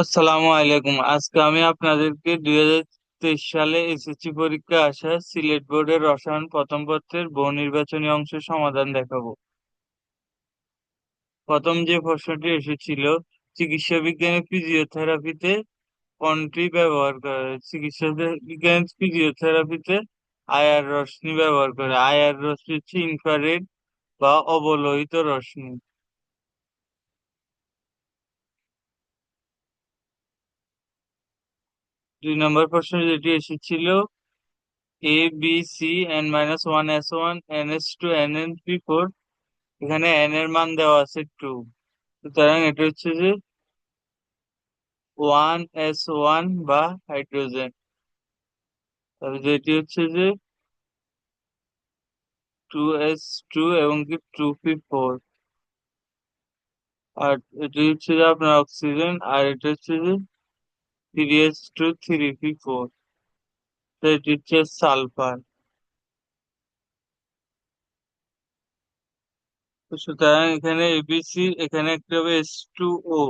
আসসালামু আলাইকুম। আজকে আমি আপনাদেরকে 2023 সালে এসএসসি পরীক্ষা আসা সিলেট বোর্ডের রসায়ন প্রথম পত্রের বহু নির্বাচনী অংশের সমাধান দেখাবো। প্রথম যে প্রশ্নটি এসেছিল, চিকিৎসা বিজ্ঞানে ফিজিওথেরাপিতে কোনটি ব্যবহার করা হয়? চিকিৎসা বিজ্ঞান ফিজিওথেরাপিতে আইআর রশ্মি ব্যবহার করে। আইআর রশ্মি হচ্ছে ইনফ্রারেড বা অবলোহিত রশ্মি। 2 নম্বর প্রশ্ন যেটি এসেছিল, A B C n-1 s1 ns2 nn3 4, এখানে n এর মান দেওয়া আছে 2, সুতরাং এটা হচ্ছে যে 1s1 বা হাইড্রোজেন। তাহলে যেটি হচ্ছে যে 2s2 এবং কি 2p4। আর এটি হচ্ছে যে আপনার অক্সিজেন, আর এটা হচ্ছে যে 3s2 3p4। তো এটি হচ্ছে সালফার। তো সুতরাং এখানে এবিসি, এখানে একটা হবে S2O,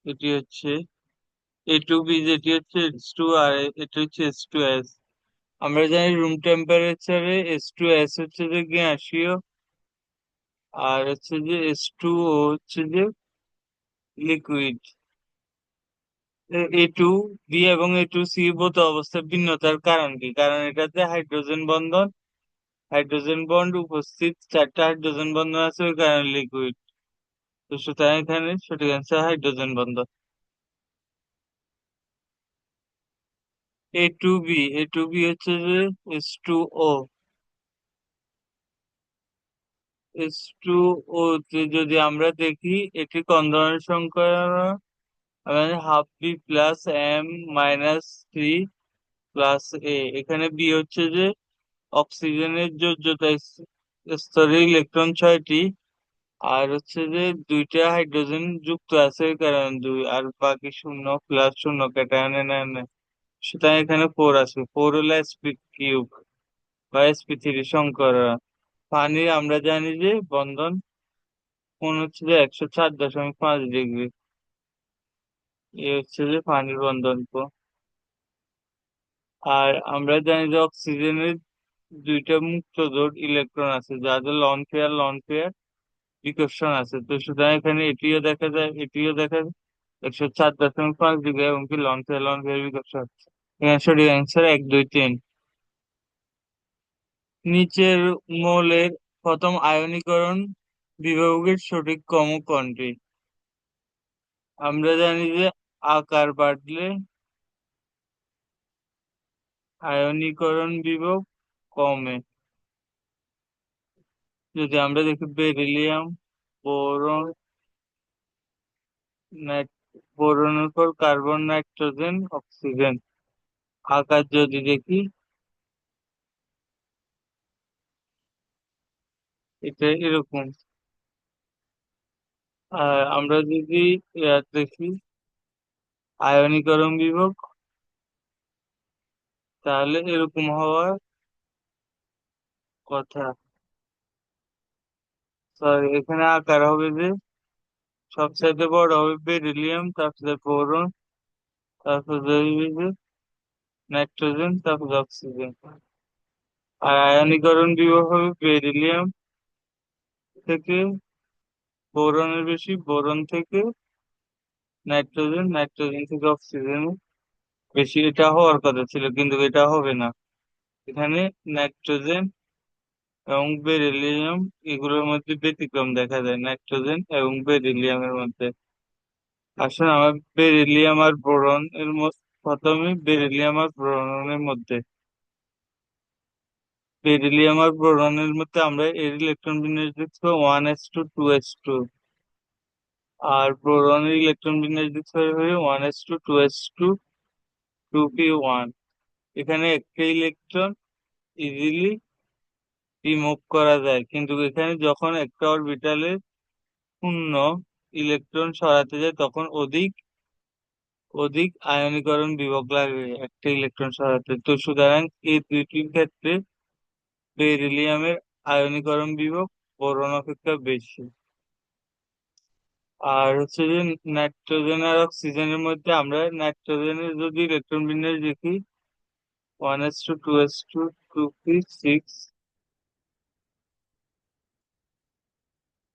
এটি হচ্ছে A2B, যেটি হচ্ছে S2, আর এটা হচ্ছে S2S। আমরা জানি রুম টেম্পারেচারে H2S হচ্ছে যে গ্যাসীয়, আর হচ্ছে যে H2O হচ্ছে যে লিকুইড। A2B এবং A2C বোধ অবস্থার ভিন্নতার কারণ কি? কারণ এটাতে হাইড্রোজেন বন্ধন, হাইড্রোজেন বন্ড উপস্থিত, 4টা হাইড্রোজেন বন্ধন আছে, ওই কারণে লিকুইড। তো সুতরাং এখানে সঠিক অ্যান্সার হাইড্রোজেন বন্ধন। A2B হচ্ছে যে H2O। H2O তে যদি আমরা দেখি, এটি কোন ধরনের সংখ্যা? Half B plus M minus 3 plus A. এখানে বি হচ্ছে যে অক্সিজেনের যোজ্যতা স্তরে ইলেকট্রন 6টি, আর হচ্ছে যে 2টা হাইড্রোজেন যুক্ত আছে, এই কারণে 2, আর বাকি শূন্য প্লাস শূন্য ক্যাটায়নে নেয় না। সুতরাং এখানে 4 আছে। 4 হলো sp³ বা sp3 সংকর। পানির আমরা জানি যে বন্ধন কোণ হচ্ছে যে 104.5 ডিগ্রি। এ হচ্ছে যে পানির বন্ধন কোণ। আর আমরা জানি যে অক্সিজেনের 2টা মুক্ত জোট ইলেকট্রন আছে, যাদের লন পেয়ার লন পেয়ার বিকর্ষণ আছে। তো সুতরাং এখানে এটিও দেখা যায়, এটিও দেখা যায় 104.5 ডিগ্রি, এবং কি লন পেয়ার বিকর্ষণ আছে। এখানে সঠিক অ্যান্সার 1 2 3। নিচের মৌলের প্রথম আয়নীকরণ বিভাগের সঠিক ক্রম কোনটি? আমরা জানি যে আকার বাড়লে আয়নীকরণ বিভব কমে। যদি আমরা দেখি বেরিলিয়াম, বোরন, বোরনের পর কার্বন, নাইট্রোজেন, অক্সিজেন। আকার যদি দেখি, এটা এরকম। আর আমরা যদি দেখি আয়নীকরণ বিভব, তাহলে এরকম হওয়ার কথা। সরি, এখানে আকার হবে যে সবচাইতে বড় হবে বেরিলিয়াম, তারপরে বোরন, তারপরে হবে যে নাইট্রোজেন, তারপরে অক্সিজেন। আর আয়নীকরণ বিভব হবে বেরিলিয়াম থেকে বোরনের বেশি, বোরন থেকে নাইট্রোজেন, নাইট্রোজেন থেকে অক্সিজেন বেশি। এটা হওয়ার কথা ছিল, কিন্তু এটা হবে না। এখানে নাইট্রোজেন এবং বেরিলিয়াম, এগুলোর মধ্যে ব্যতিক্রম দেখা যায় নাইট্রোজেন এবং বেরিলিয়ামের মধ্যে। আসলে আমার বেরিলিয়াম আর বোরন এর মধ্যে, প্রথমে বেরিলিয়াম আর বোরনের মধ্যে, বেরিলিয়াম আর বোরনের মধ্যে আমরা এর ইলেকট্রন বিন্যাস দেখছি 1s2 2s2, আর বোরনের ইলেকট্রন বিন্যাস দেখতে হবে 1s2 2s2 2p1। এখানে একটা ইলেকট্রন ইজিলি রিমুভ করা যায়, কিন্তু এখানে যখন একটা অরবিটালে শূন্য ইলেকট্রন সরাতে যায়, তখন অধিক অধিক আয়নীকরণ বিভব লাগে একটা ইলেকট্রন সরাতে। তো সুতরাং এই দুইটির ক্ষেত্রে বেরিলিয়ামের আয়নীকরণ বিভব বোরন অপেক্ষা বেশি। আর হচ্ছে যে নাইট্রোজেন আর অক্সিজেনের মধ্যে আমরা নাইট্রোজেনের যদি ইলেকট্রন বিন্যাস দেখি, 1s2 2s2 2p6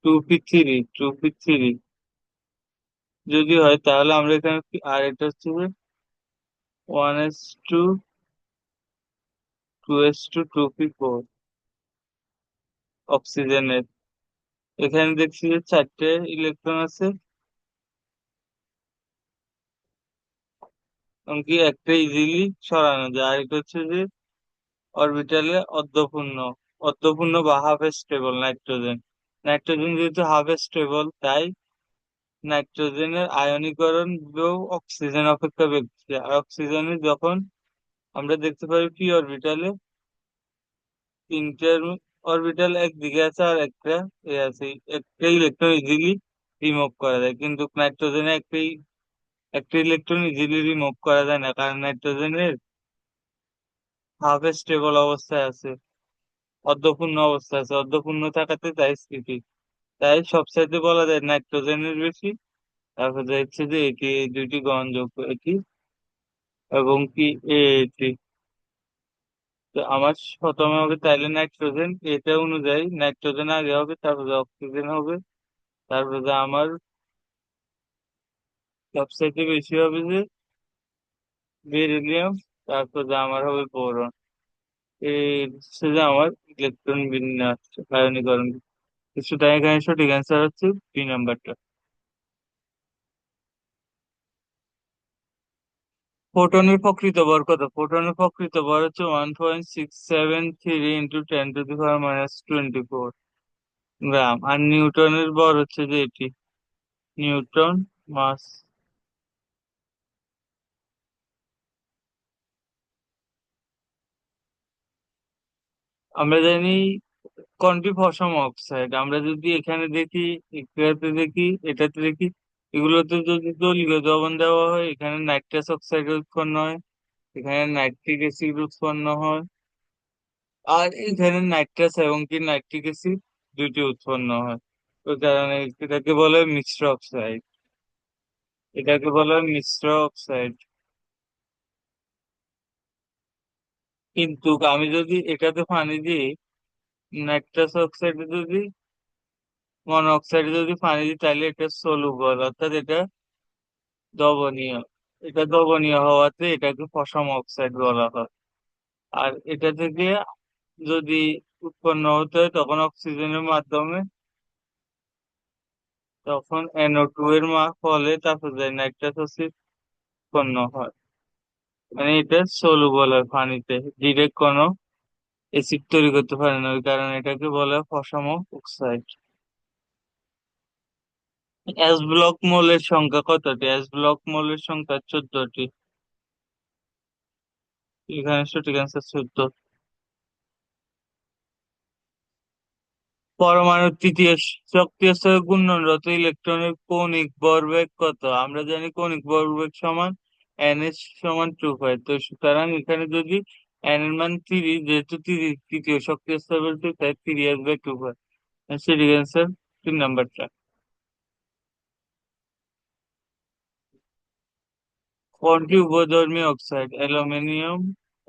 2p3 যদি হয় তাহলে আমরা এখানে আর এটা হচ্ছে যে 1s2 2s2 2p4 অক্সিজেনের। এখানে দেখছি যে চারটে ইলেকট্রন আছে, এমনকি একটা ইজিলি সরানো যায়। আর এটা হচ্ছে যে অরবিটালে অর্ধপূর্ণ বা হাফ স্টেবল নাইট্রোজেন। নাইট্রোজেন যেহেতু হাফ স্টেবল, তাই নাইট্রোজেনের আয়নীকরণ অক্সিজেন অপেক্ষা বেশি। আর অক্সিজেনের যখন আমরা দেখতে পাই পি অরবিটালে তিনটে অরবিটাল একদিকে আছে আর একটা এ আছে, একটা ইলেকট্রন ইজিলি রিমুভ করা যায়, কিন্তু নাইট্রোজেনে একটা ইলেকট্রন ইজিলি রিমুভ করা যায় না, কারণ নাইট্রোজেনের হাফ স্টেবল অবস্থায় আছে, অর্ধপূর্ণ অবস্থায় আছে, অর্ধপূর্ণ থাকাতে তাই স্থিতি। তাই সবচাইতে বলা যায় নাইট্রোজেনের বেশি। তারপর হচ্ছে যে এটি, এই দুইটি গ্রহণযোগ্য, এটি এবং কি এটি। তো আমার প্রথমে হবে তাইলে নাইট্রোজেন, এটা অনুযায়ী নাইট্রোজেন আগে হবে, তারপরে অক্সিজেন হবে, তারপরে আমার সবচাইতে বেশি হবে যে বেরিলিয়াম, তারপরে আমার হবে বোরন। এই হচ্ছে যে আমার ইলেকট্রন বিন্যাস, আয়নীকরণ। সুতরাং এখানে সঠিক অ্যান্সার হচ্ছে বি নাম্বারটা। ফোটনের প্রকৃত ভর কত? ফোটনের প্রকৃত ভর হচ্ছে 1.673 × 10⁻²4 গ্রাম। আর নিউটনের ভর হচ্ছে যে এটি, নিউটন মাস। আমরা জানি কোনটি পশম অক্সাইড। আমরা যদি এখানে দেখি, এটাতে দেখি, এটাতে দেখি, এগুলোতে যদি দলীয় দ্রবণ দেওয়া হয়, এখানে নাইট্রাস অক্সাইড উৎপন্ন হয়, এখানে নাইট্রিক অ্যাসিড উৎপন্ন হয়, আর এখানে নাইট্রাস এবং কি নাইট্রিক অ্যাসিড দুইটি উৎপন্ন হয়। ওই কারণে এটাকে বলে মিশ্র অক্সাইড, এটাকে বলা হয় মিশ্র অক্সাইড। কিন্তু আমি যদি এটাতে পানি দিই, নাইট্রাস অক্সাইডে যদি, মনোক্সাইডে যদি পানি দিই, তাহলে এটা সলুবল, অর্থাৎ এটা দ্রবণীয়। এটা দ্রবণীয় হওয়াতে এটাকে পশম অক্সাইড বলা হয়। আর এটা থেকে যদি উৎপন্ন হতে হয় তখন অক্সিজেনের মাধ্যমে, তখন NO2 এর ফলে তারপরে নাইট্রাস অক্সাইড উৎপন্ন হয়। মানে এটা সলুবল হয় পানিতে, ডিরেক্ট কোনো অ্যাসিড তৈরি করতে পারে না, ওই কারণে এটাকে বলা হয় পশম অক্সাইড। এস ব্লক মৌলের সংখ্যা কতটি? এস ব্লক মৌলের সংখ্যা 14টি। এখানে সঠিক অ্যান্সার 14। পরমাণুর তৃতীয় শক্তির স্তরে ঘূর্ণনরত ইলেকট্রনের কৌণিক ভরবেগ কত? আমরা জানি কৌণিক ভরবেগ সমান NH সমান 2π। তো সুতরাং এখানে যদি n এর মান 3, যেহেতু তৃতীয় শক্তির স্তর বলতে তাই 3s/2π। সঠিক অ্যান্সার 3 নাম্বারটা। কোনটি উভধর্মী অক্সাইড? অ্যালুমিনিয়াম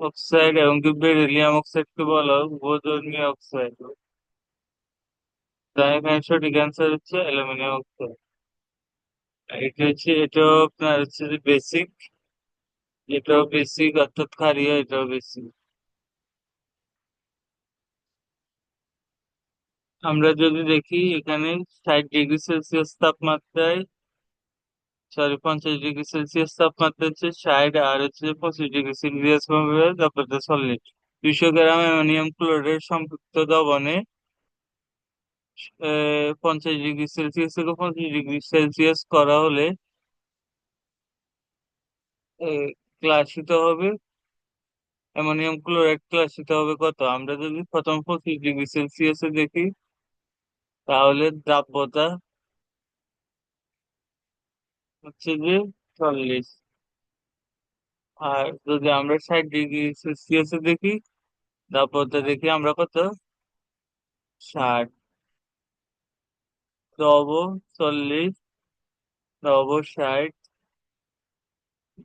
অক্সাইড এবং কি বেরিলিয়াম অক্সাইডকে বলা হয় উভধর্মী অক্সাইড। তাই এখানে সঠিক অ্যান্সার হচ্ছে অ্যালুমিনিয়াম অক্সাইড। এটাও আপনার হচ্ছে যে বেসিক, এটাও বেসিক অর্থাৎ ক্ষারীয়, এটাও বেসিক। আমরা যদি দেখি এখানে 60 ডিগ্রি সেলসিয়াস তাপমাত্রায়, 50 ডিগ্রি সেলসিয়াস তাপমাত্রা হচ্ছে 60, আর হচ্ছে 25 ডিগ্রি সেলসিয়াস তাপমাত্রা 40। 200 গ্রাম অ্যামোনিয়াম ক্লোরাইড সম্পৃক্ত দ্রবণে 50 ডিগ্রি সেলসিয়াস থেকে 25 ডিগ্রি সেলসিয়াস করা হলে ক্লাসিত হবে, অ্যামোনিয়াম ক্লোরাইড ক্লাসিত হবে কত? আমরা যদি প্রথম 25 ডিগ্রি সেলসিয়াসে দেখি, তাহলে দ্রাব্যতা হচ্ছে যে 40। আর যদি আমরা 60 ডিগ্রি সেলসিয়াসে দেখি, দ্রাব্যতা দেখি আমরা কত? 60। দ্রব 40, লব 60,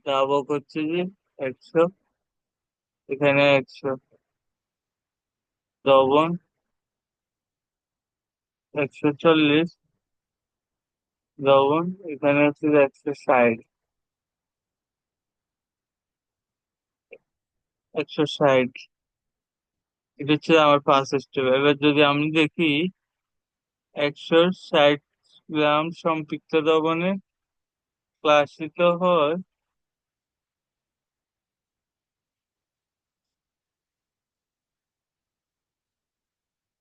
দাবক হচ্ছে যে 100, এখানে 100, লবণ 140, লবণ এখানে হচ্ছে যে 160, 160। এটা হচ্ছে আমার ফার্স্ট স্টেপ। এবার যদি আমি দেখি 160 গ্রাম সম্পৃক্ত লবণে ক্লাসিত হয়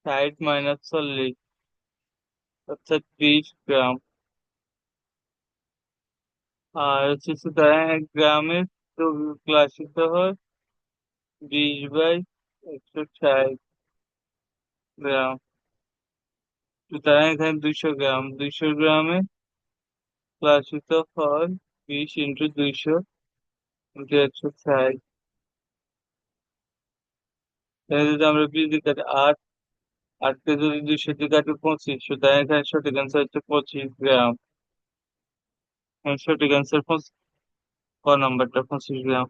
60 - 40, অর্থাৎ 20 গ্রাম। আর হচ্ছে সুতরাং 1 গ্রামে তো ক্লাসিত হয় 20/160 গ্রাম। সুতরাং এখানে 200 গ্রাম, 200 গ্রামে ক্লাসিত হয় 20 × 200 × 160। এখানে যদি আমরা 20 দিয়ে কাটি 8, 8কে যদি 200 দিয়ে কাটি 25, সুতরাং এখানে সঠিক অ্যান্সার হচ্ছে 25 গ্রাম। সঠিক অ্যান্সার ক নাম্বারটা 25 গ্রাম।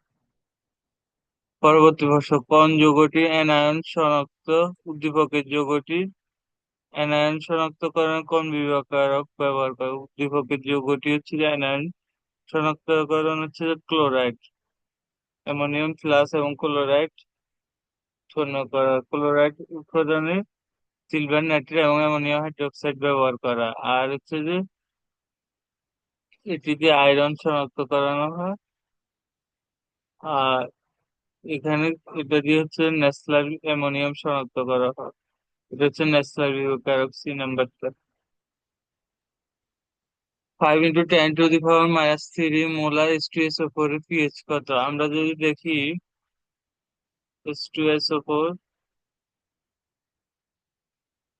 পরবর্তী প্রশ্ন, কোন যৌগটি অ্যানায়ন শনাক্ত উদ্দীপকের যৌগটি অ্যানায়ন শনাক্তকরণে কোন বিক্রিয়ক ব্যবহার করে? উদ্দীপকের যৌগটি হচ্ছে যে অ্যানায়ন শনাক্তকরণ হচ্ছে যে ক্লোরাইড। অ্যামোনিয়াম প্লাস এবং ক্লোরাইড শূন্য করা, ক্লোরাইড উৎপাদনে সিলভার নাইট্রেট এবং অ্যামোনিয়াম হাইড্রোক্সাইড ব্যবহার করা। আর হচ্ছে যে এটি দিয়ে আয়রন শনাক্ত করানো হয়। আর এখানে এটা দিয়ে হচ্ছে ন্যাসলার অ্যামোনিয়াম শনাক্ত করা হয়। এটা হচ্ছে ন্যাসলার বিক্রিয়ক, সি নাম্বারটা। 5 × 10⁻³ মোলার H2SO4 এর পিএইচ কত? আমরা যদি দেখি H2SO4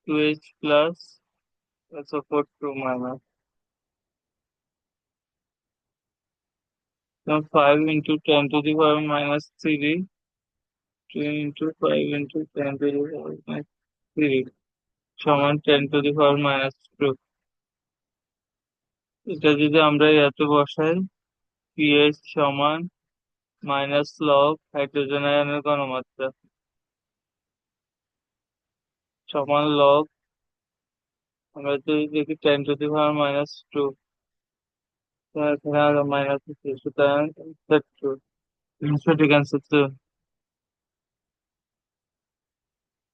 2H plus SO4 2 minus, 5 × 10⁻³ 2 × 5 × 10⁻³ সমান 10⁻²। এটা যদি আমরা এত বসাই, পিএইচ সমান মাইনাস লগ হাইড্রোজেন আয়নের ঘনমাত্রা সমান লগ, আমরা যদি দেখি 10⁻², এখানে আরো মাইনাস হচ্ছে, সুতরাং সঠিক অ্যান্সার তো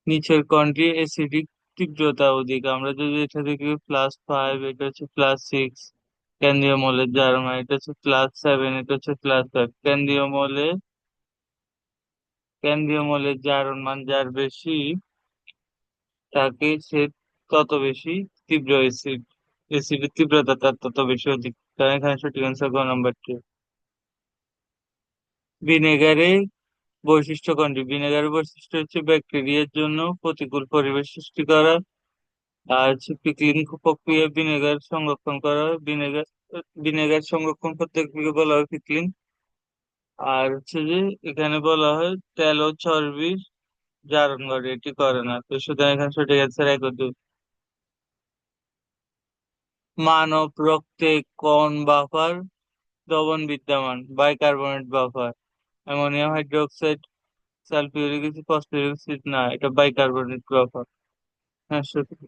নিচের কোনটি অ্যাসিডিক তীব্রতা অধিক? আমরা যদি এটা দেখি +5, এটা হচ্ছে +6 কেন্দ্রীয় মৌলের যার মান, এটা হচ্ছে +7, এটা হচ্ছে +5। কেন্দ্রীয় মৌলের যার মান যার বেশি তাকে সে তত বেশি তীব্র অ্যাসিড, অ্যাসিডের তীব্রতা তার তত বেশি অধিক। তাই এখানে সঠিক অ্যান্সার গ নাম্বারটি। ভিনেগারের বৈশিষ্ট্য কোনটি? ভিনেগারের বৈশিষ্ট্য হচ্ছে ব্যাকটেরিয়ার জন্য প্রতিকূল পরিবেশ সৃষ্টি করা। আর হচ্ছে পিকলিং প্রক্রিয়ায় ভিনেগার সংরক্ষণ করা হয়। ভিনেগার ভিনেগার সংরক্ষণ পদ্ধতিকে বলা হয় পিকলিং। আর হচ্ছে যে এখানে বলা হয় তেল ও চর্বির জারণ করে, এটি করে না। তো সুতরাং এখানে সঠিক অ্যান্সার 1 ও 2। মানব রক্তে কোন বাফার দ্রবণ বিদ্যমান? Bicarbonate buffer. Ammonium hydroxide, sulphuric acid, phosphoric acid, না এটা বাইকার্বনেট বাফার। হ্যাঁ সঠিক।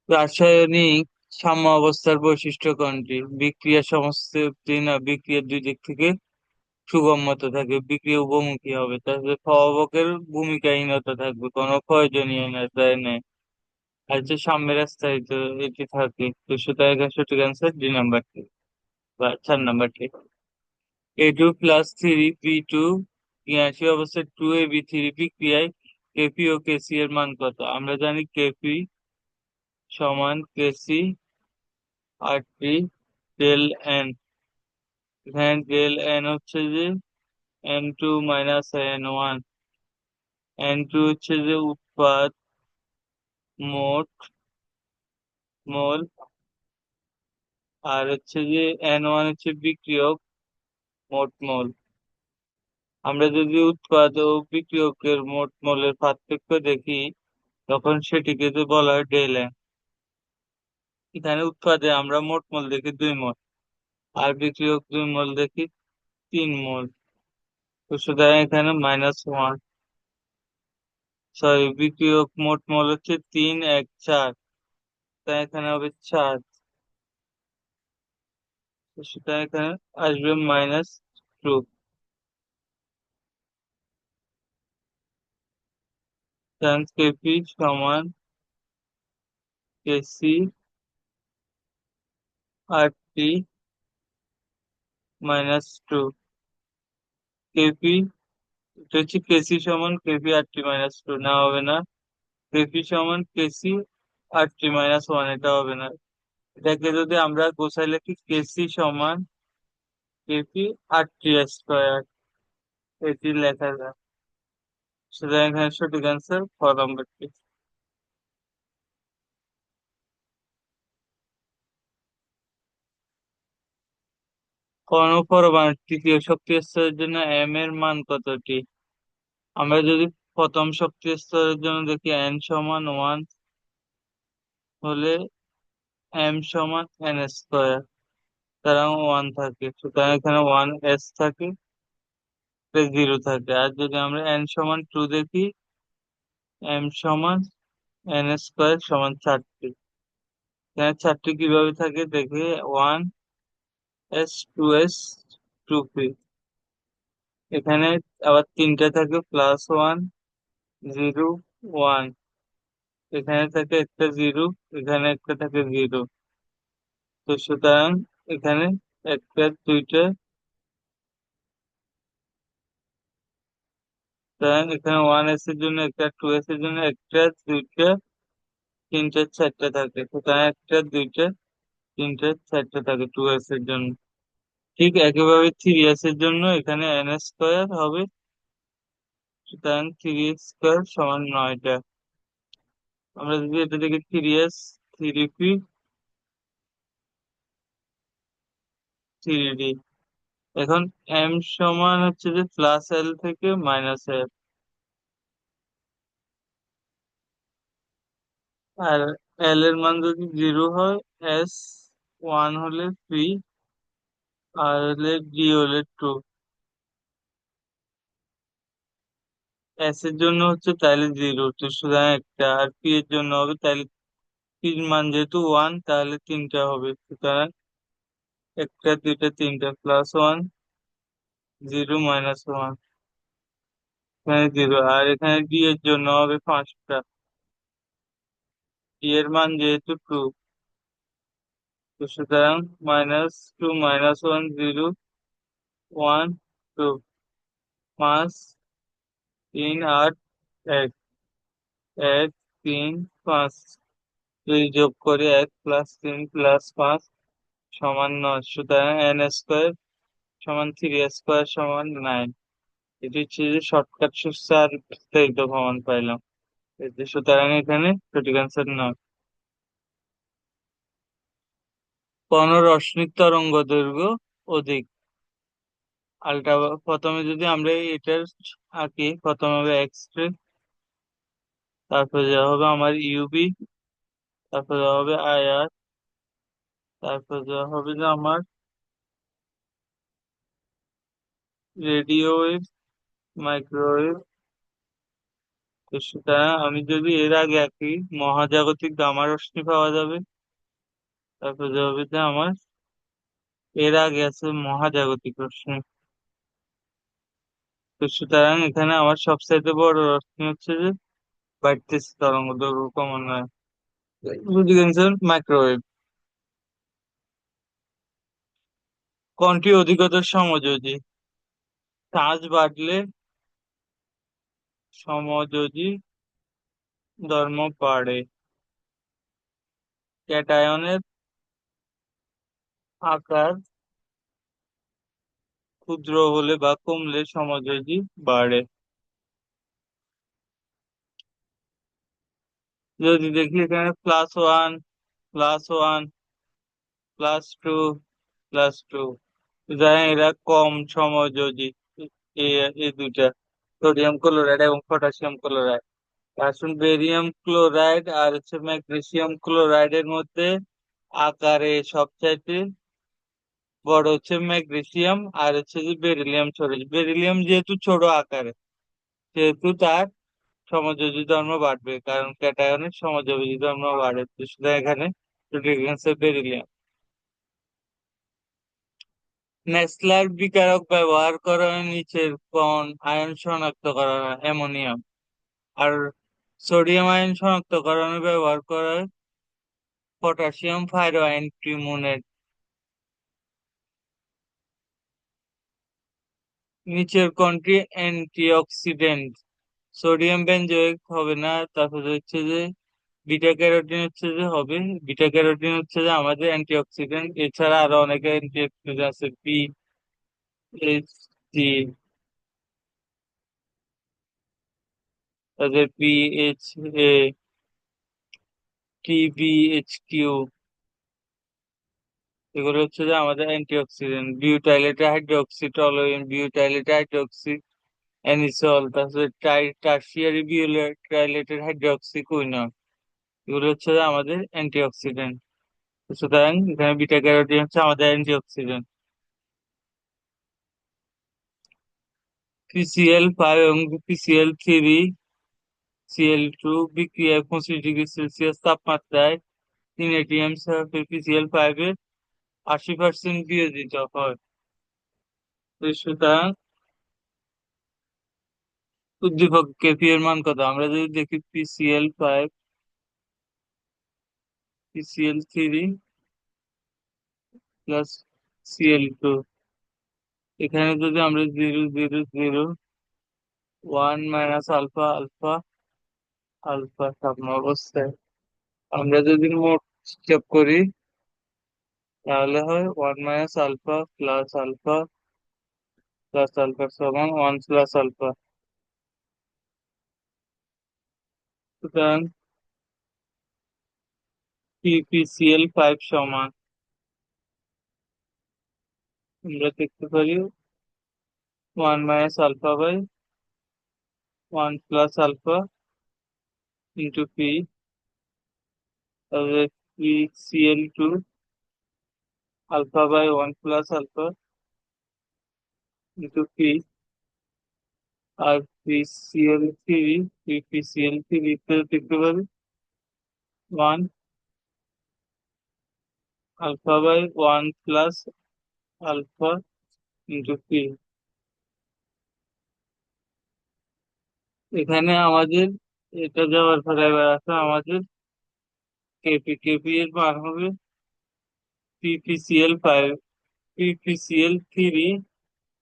রাসায়নিক সাম্য অবস্থার বৈশিষ্ট্য কোনটি? বিক্রিয়ার সমাপতি না বিক্রিয়ার দুই দিক থেকে সুগম্যতা থাকবে, বিক্রিয়া উভমুখী হবে, তাহলে প্রভাবকের ভূমিকাহীনতা থাকবে, কোনো প্রয়োজনীয়তা নেই। আর যে সাম্যের স্থায়িত্ব এটি থাকে। তো সুতরাং এখানে সঠিক অ্যান্সার ডি নাম্বারটি বা 4 নাম্বারটি। A2+3 B2 গ্যাসীয় অবস্থায় 2AB3 বিক্রিয়ায় কেপি ও কেসি এর মান কত? আমরা জানি কেপি সমান কেসি আর টি ডেল এন। এখানে ডেল এন হচ্ছে যে N2 - N1। N2 হচ্ছে যে উৎপাদ মোট মোল, আর হচ্ছে যে N1 হচ্ছে বিক্রিয়ক মোট মোল। আমরা যদি উৎপাদ ও বিক্রিয়কের মোট মোলের পার্থক্য দেখি, তখন সেটিকে তো বলা হয় ডেল এন। এখানে উৎপাদে আমরা মোট মোল দেখি 2 মোল, আর বিক্রিয়ক 2 মোল দেখি 3 মোল। তো সুতরাং এখানে -1, সরি বিক্রিয়ক মোট মোল হচ্ছে 3, 1, 4, তাই এখানে হবে 4। তো সুতরাং এখানে আসবে -2। কেপি সমান কেসি আর টি -2। কেপি, এটা হচ্ছে কেসি সমান কেপি আর টি -2, না হবে না। কেপি সমান কেসি আর টি -1, এটা হবে না। এটাকে যদি আমরা গোছাই লিখি কেসি সমান কেপি আর টি স্কোয়ার, এটি লেখা যায়। সুতরাং এখানে সঠিক অ্যান্সার খ নম্বরটি। কোন পরমাণুর তৃতীয় শক্তি স্তরের জন্য এম এর মান কতটি? আমরা যদি প্রথম শক্তি স্তরের জন্য দেখি n=1 হলে m=n², সুতরাং 1 থাকে, সুতরাং এখানে 1s থাকে, 0 থাকে। আর যদি আমরা n=2 দেখি, m=n² = 4টি। এখানে 4টি কিভাবে থাকে দেখি, 1s, 2s, 2p। এখানে আবার 3টা থাকে, +1, 0, 1। এখানে থাকে একটা 0, এখানে একটা থাকে 0। তো সুতরাং এখানে একটা, দুইটা, সুতরাং এখানে 1s এর জন্য একটা, 2s এর জন্য একটা, দুইটা, তিনটে, চারটা থাকে। সুতরাং একটা, দুইটা, তিনটে, চারটা থাকে 2s এর জন্য। ঠিক একইভাবে 3s এর জন্য এখানে n² হবে, সুতরাং 3s² = 9টা। আমরা যদি এটা দেখি 3s, 3p, 3d। এখন m সমান হচ্ছে যে +l থেকে -l, আর l এর মান যদি 0 হয়, s 1 হলে পি, আর হলে ডি হলে 2। এস এর জন্য হচ্ছে তাহলে 0, তো সুতরাং একটা, আর পি এর জন্য হবে তাহলে পির মান যেহেতু 1, তাহলে 3টা হবে। সুতরাং একটা, দুইটা, তিনটা, +1, 0, -1, এখানে 0। আর এখানে ডি এর জন্য হবে 5টা। ডি এর মান যেহেতু 2, তো সুতরাং -2, -1, 0, 1, 2, 5, 3, 8, 1, 1, 3, 5। যদি যোগ করি 1 + 3 + 5 = 9, সুতরাং n² = 3 স্কোয়ার = 9। এটি হচ্ছে যে শর্টকাট সূত্র আর বিস্তারিত প্রমাণ পাইলাম। সুতরাং এখানে সঠিক অ্যান্সার 9। কোন রশ্মির তরঙ্গ দৈর্ঘ্য অধিক? আলট্রা, প্রথমে যদি আমরা এটার আঁকি, প্রথমে হবে এক্স রে, তারপরে দেওয়া হবে আমার ইউবি, তারপরে দেওয়া হবে আইআর, তারপরে দেওয়া হবে যে আমার রেডিও ওয়েভ, মাইক্রোওয়েভ। তো সুতরাং আমি যদি এর আগে আঁকি, মহাজাগতিক গামা রশ্মি পাওয়া যাবে, তারপরে দেওয়া হবে যে আমার এর আগে আছে মহাজাগতিক রশ্মি। তো সুতরাং এখানে আমার সবচাইতে বড় রশ্মি হচ্ছে যে বাইটতেছে তরঙ্গ দৈর্ঘ্য ক্রমান্বয়ে, মাইক্রোওয়েভ। কোনটি অধিকতর সমযোজী? চার্জ বাড়লে সমযোজী ধর্ম বাড়ে। ক্যাটায়নের আকার ক্ষুদ্র হলে বা কমলে সমযোজী বাড়ে। যদি দেখি এখানে +1, +1, +2, +2, সুতরাং এরা কম সমযোজী। এই এই দুইটা, সোডিয়াম ক্লোরাইড এবং পটাশিয়াম ক্লোরাইড। আসুন বেরিয়াম ক্লোরাইড আর হচ্ছে ম্যাগনেসিয়াম ক্লোরাইডের মধ্যে আকারে সবচাইতে বড় হচ্ছে ম্যাগনেসিয়াম, আর হচ্ছে যে বেরিলিয়াম ছোট। বেরিলিয়াম যেহেতু ছোট আকারে, সেহেতু তার সমযোজী ধর্ম বাড়বে, কারণ ক্যাটায়নের সমযোজী ধর্ম বাড়ে, তো সুতরাং এখানে সঠিক অ্যান্সার বেরিলিয়াম। নেসলার বিকারক ব্যবহার করা হয় নিচের কোন আয়ন শনাক্তকরণ, অ্যামোনিয়াম। আর সোডিয়াম আয়ন শনাক্তকরণে ব্যবহার করা হয় পটাশিয়াম পাইরোঅ্যান্টিমোনেট। নিচের কোনটি অ্যান্টিঅক্সিডেন্ট? সোডিয়াম বেনজোয়েট হবে না, তারপরে হচ্ছে যে বিটা ক্যারোটিন হচ্ছে যে হবে। বিটা ক্যারোটিন হচ্ছে যে আমাদের অ্যান্টিঅক্সিডেন্ট, এছাড়া আরো অনেক অ্যান্টিঅক্সিডেন্ট আছে, পি এইচ টি, তাদের P H A, T B H Q, এগুলো হচ্ছে যে আমাদের antioxidant. Butylated hydroxy toluene, butylated hydroxy anisole, তারপরে টার্সিয়ারি বিউটাইলেটেড হাইড্রোক্সি কুইনন, এগুলো হচ্ছে যে আমাদের অ্যান্টিঅক্সিডেন্ট। সুতরাং এখানে বিটা ক্যারোটিন হচ্ছে আমাদের অ্যান্টিঅক্সিডেন্ট। পিসিএল 5 এবং পিসিএল3 বিক্রিয়ায় 25 ডিগ্রি সেলসিয়াস তাপমাত্রায় 3 ATM সালফার পিসিএল 5 এর 80% বিয়োজিত হয়। তো সুতরাং উদ্দীপক কেপি এর মান কত? আমরা যদি দেখি পিসিএল 5 পিসিএল3 প্লাস CL2, এখানে যদি আমরা 0 0 0 1 - আলফা আলফা থাকনো অবস্থায় আমরা যদি মোট হিসাব করি, তাহলে হয় 1 - আলফা প্লাস আলফা সমান 1 + আলফা। সুতরাং পিপিসিএল 5 সমান, আমরা দেখতে পারি 1 - আলফা/1 + আলফা ইন্টু পি, তাহলে PCl2 আলফা/1 + আলফা ইন্টু পি, আর পিপিসিএল থ্রি দেখতে পারি 1 আলফা/1 + আলফা ইন্টু পি। এখানে আমাদের এটা যাওয়ার পরে এবার আছে আমাদের কেপি এর মান হবে PPCl 5, PPCl3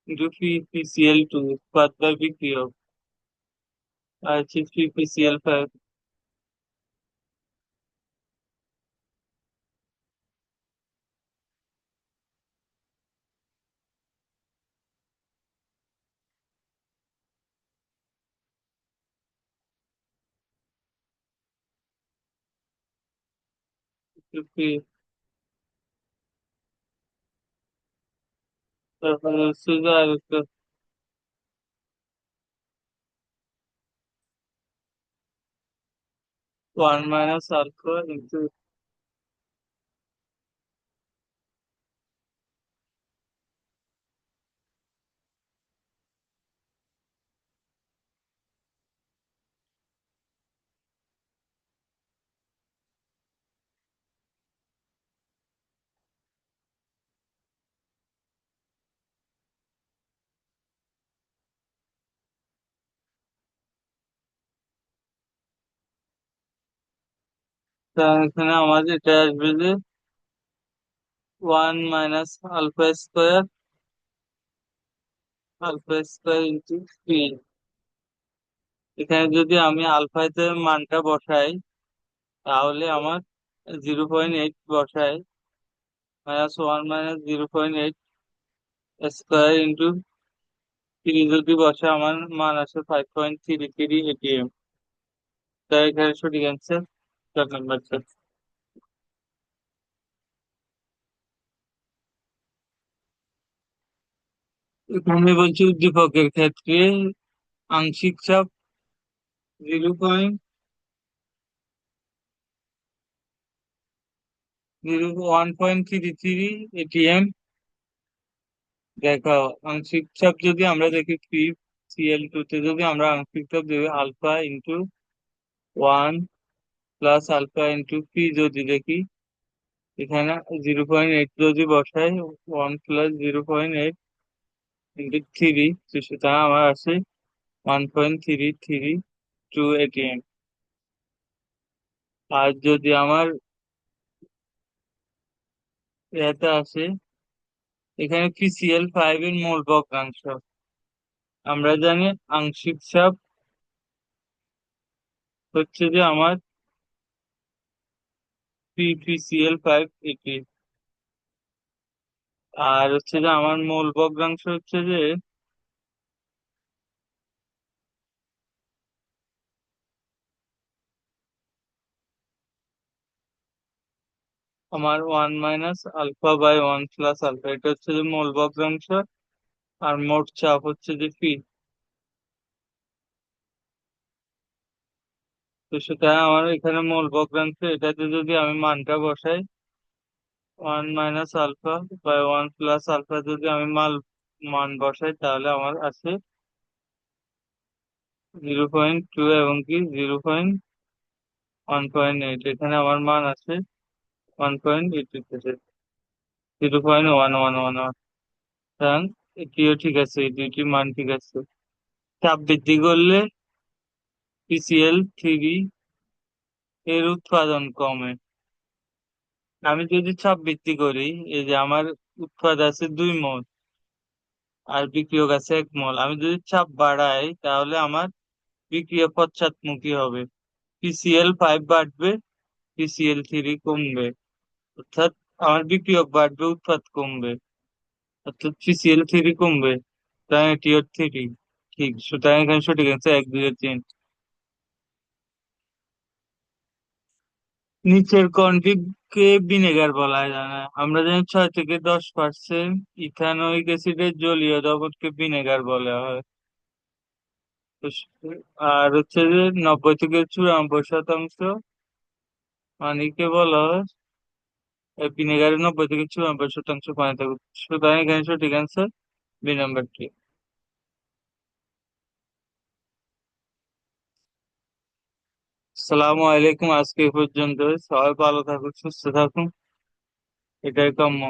ইন্টু PPCl2 উৎপাদক বিক্রিয়ক, আর হচ্ছে PPCl 5। তারপরে হচ্ছে যে আরেকটা 1 - আলফা ইন্টু, এখানে আমাদের এটা আসবে যে 1 - আলফা স্কোয়ার ইন্টু পি। এখানে যদি আমি আলফাতে মানটা বসাই, তাহলে আমার 0.8 বসাই, -1 - 0.8 স্কোয়ার ইন্টু থ্রি যদি বসে আমার মান আসে 5.33 ATM। তাই এখানে সঠিক অ্যান্সার 4 নম্বর। এখানে বলছি উদ্দীপকের ক্ষেত্রে আংশিক চাপ 0. 1.33 দেখাও আংশিক চাপ যদি আমরা দেখি পি Cl2 তে যদি আমরা আংশিক চাপ দেখি alpha into 1 plus alpha into P যদি দেখি এখানে 0.8 যদি বসাই 1 প্লাস 0.8 ইন্টু 3 তো সেটা আমার আছে 1.3328 আর যদি আমার এটা আসে এখানে PCl5 এর মোল ভগ্নাংশ আমরা জানি আংশিক চাপ হচ্ছে যে আমার PPCl5 এটি আর হচ্ছে যে আমার মোল ভগ্নাংশ হচ্ছে যে আমার 1 - আলফা/1 + আলফা এটা হচ্ছে যে মোল ভগ্নাংশ আর মোট চাপ হচ্ছে যে পি তো সেটা আমার এখানে মোল ভগ্নাংশ এটাতে যদি আমি মানটা বসাই 1 - আলফা/1 + আলফা যদি আমি মান বসাই তাহলে আমার আছে 0.2 এবং কি 0.1.8 এখানে আমার মান আছে 1.8 0.1111 সুতরাং এটিও ঠিক আছে এই দুইটি মান ঠিক আছে চাপ বৃদ্ধি করলে PCl3 এর উৎপাদন কমে আমি যদি চাপ বৃদ্ধি করি এই যে আমার উৎপাদ আছে 2 মোল আর বিক্রিয়ক আছে 1 মোল আমি যদি চাপ বাড়াই তাহলে আমার বিক্রিয়া পশ্চাৎমুখী হবে PCl5 বাড়বে PCl3 কমবে অর্থাৎ আমার বিক্রিয়ক বাড়বে উৎপাদ কমবে অর্থাৎ PCl3 কমবে তাই এটিও থ্রি ঠিক সুতরাং এখানে সঠিক আছে 1 2 3 নিচের কোনটিকে ভিনেগার বলা যায় না আমরা জানি 6 থেকে 10% ইথানোয়িক অ্যাসিডের জলীয় দ্রবণকে ভিনেগার বলা হয় তো আর হচ্ছে যে 90 থেকে 94% পানিকে বলা হয় ভিনেগারের 90 থেকে 94% পানি থাকে সুতরাং এখানে সঠিক অ্যান্সার বি নাম্বারটি। আসসালামু আলাইকুম আজকে এ পর্যন্ত সবাই ভালো থাকুন সুস্থ থাকুন এটাই কাম্য